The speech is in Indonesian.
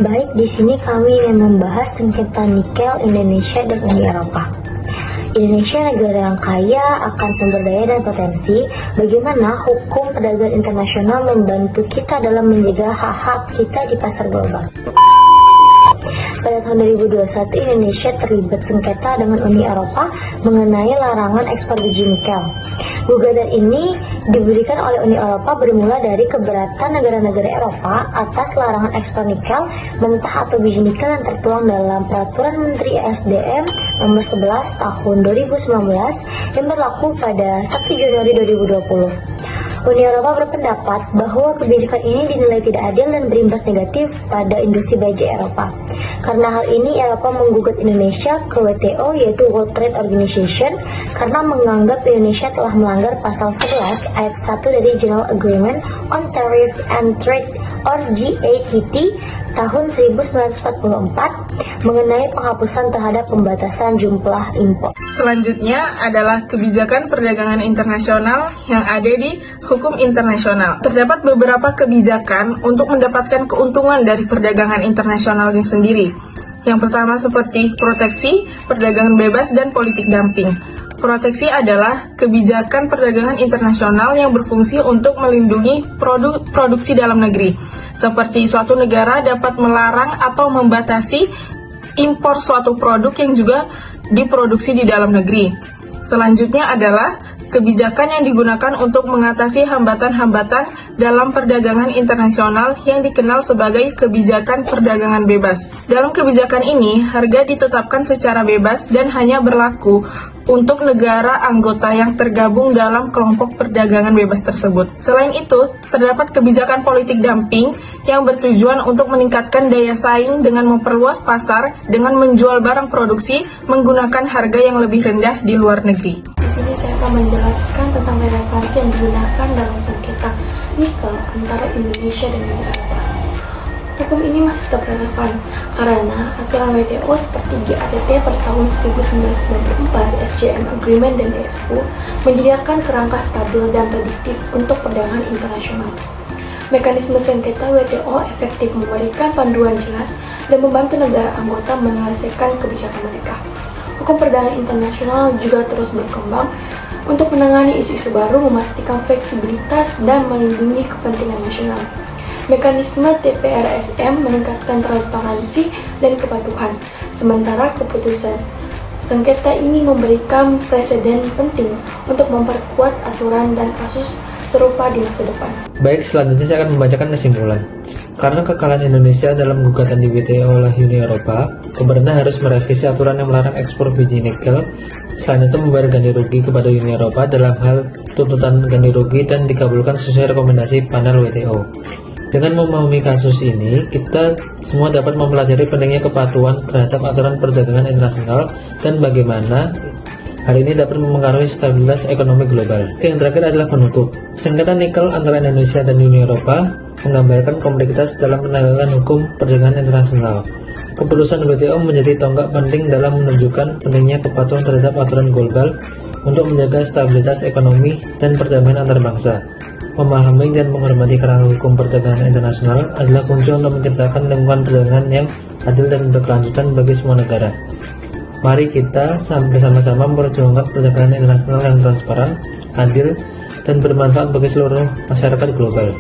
Baik, di sini kami ingin membahas sengketa nikel Indonesia dan Uni Eropa. Indonesia negara yang kaya akan sumber daya dan potensi. Bagaimana hukum perdagangan internasional membantu kita dalam menjaga hak-hak kita di pasar global? Pada tahun 2021, Indonesia terlibat sengketa dengan Uni Eropa mengenai larangan ekspor biji nikel. Gugatan ini diberikan oleh Uni Eropa bermula dari keberatan negara-negara Eropa atas larangan ekspor nikel mentah atau biji nikel yang tertuang dalam Peraturan Menteri ESDM Nomor 11 Tahun 2019 yang berlaku pada 1 Januari 2020. Uni Eropa berpendapat bahwa kebijakan ini dinilai tidak adil dan berimbas negatif pada industri baja Eropa. Karena hal ini, Eropa menggugat Indonesia ke WTO, yaitu World Trade Organization, karena menganggap Indonesia telah melanggar pasal 11 ayat 1 dari General Agreement on Tariff and Trade or GATT tahun 1944 mengenai penghapusan terhadap pembatasan jumlah impor. Selanjutnya adalah kebijakan perdagangan internasional yang ada di hukum internasional. Terdapat beberapa kebijakan untuk mendapatkan keuntungan dari perdagangan internasional ini sendiri. Yang pertama seperti proteksi, perdagangan bebas, dan politik dumping. Proteksi adalah kebijakan perdagangan internasional yang berfungsi untuk melindungi produksi dalam negeri. Seperti suatu negara dapat melarang atau membatasi impor suatu produk yang juga diproduksi di dalam negeri. Selanjutnya adalah kebijakan yang digunakan untuk mengatasi hambatan-hambatan dalam perdagangan internasional yang dikenal sebagai kebijakan perdagangan bebas. Dalam kebijakan ini, harga ditetapkan secara bebas dan hanya berlaku untuk negara anggota yang tergabung dalam kelompok perdagangan bebas tersebut. Selain itu, terdapat kebijakan politik dumping yang bertujuan untuk meningkatkan daya saing dengan memperluas pasar dengan menjual barang produksi menggunakan harga yang lebih rendah di luar negeri. Di sini saya akan menjelaskan tentang relevansi yang digunakan dalam sengketa nikel antara Indonesia dan Uni Eropa. Hukum ini masih tetap relevan karena aturan WTO seperti GATT pada tahun 1994, SCM Agreement dan ESCO menyediakan kerangka stabil dan prediktif untuk perdagangan internasional. Mekanisme sengketa WTO efektif memberikan panduan jelas dan membantu negara anggota menyelesaikan kebijakan mereka. Hukum perdagangan internasional juga terus berkembang untuk menangani isu-isu baru, memastikan fleksibilitas, dan melindungi kepentingan nasional. Mekanisme TPRSM meningkatkan transparansi dan kepatuhan, sementara keputusan sengketa ini memberikan preseden penting untuk memperkuat aturan dan kasus serupa di masa depan. Baik, selanjutnya saya akan membacakan kesimpulan. Karena kekalahan Indonesia dalam gugatan di WTO oleh Uni Eropa, pemerintah harus merevisi aturan yang melarang ekspor biji nikel. Selain itu, membayar ganti rugi kepada Uni Eropa dalam hal tuntutan ganti rugi dan dikabulkan sesuai rekomendasi panel WTO. Dengan memahami kasus ini, kita semua dapat mempelajari pentingnya kepatuhan terhadap aturan perdagangan internasional dan bagaimana hal ini dapat mempengaruhi stabilitas ekonomi global. Yang terakhir adalah penutup. Sengketa nikel antara Indonesia dan Uni Eropa menggambarkan kompleksitas dalam penegakan hukum perdagangan internasional. Keputusan WTO menjadi tonggak penting dalam menunjukkan pentingnya kepatuhan terhadap aturan global untuk menjaga stabilitas ekonomi dan perdamaian antar bangsa. Memahami dan menghormati kerangka hukum perdagangan internasional adalah kunci untuk menciptakan lingkungan perdagangan yang adil dan berkelanjutan bagi semua negara. Mari kita bersama-sama memperjuangkan perdagangan internasional yang transparan, adil, dan bermanfaat bagi seluruh masyarakat global.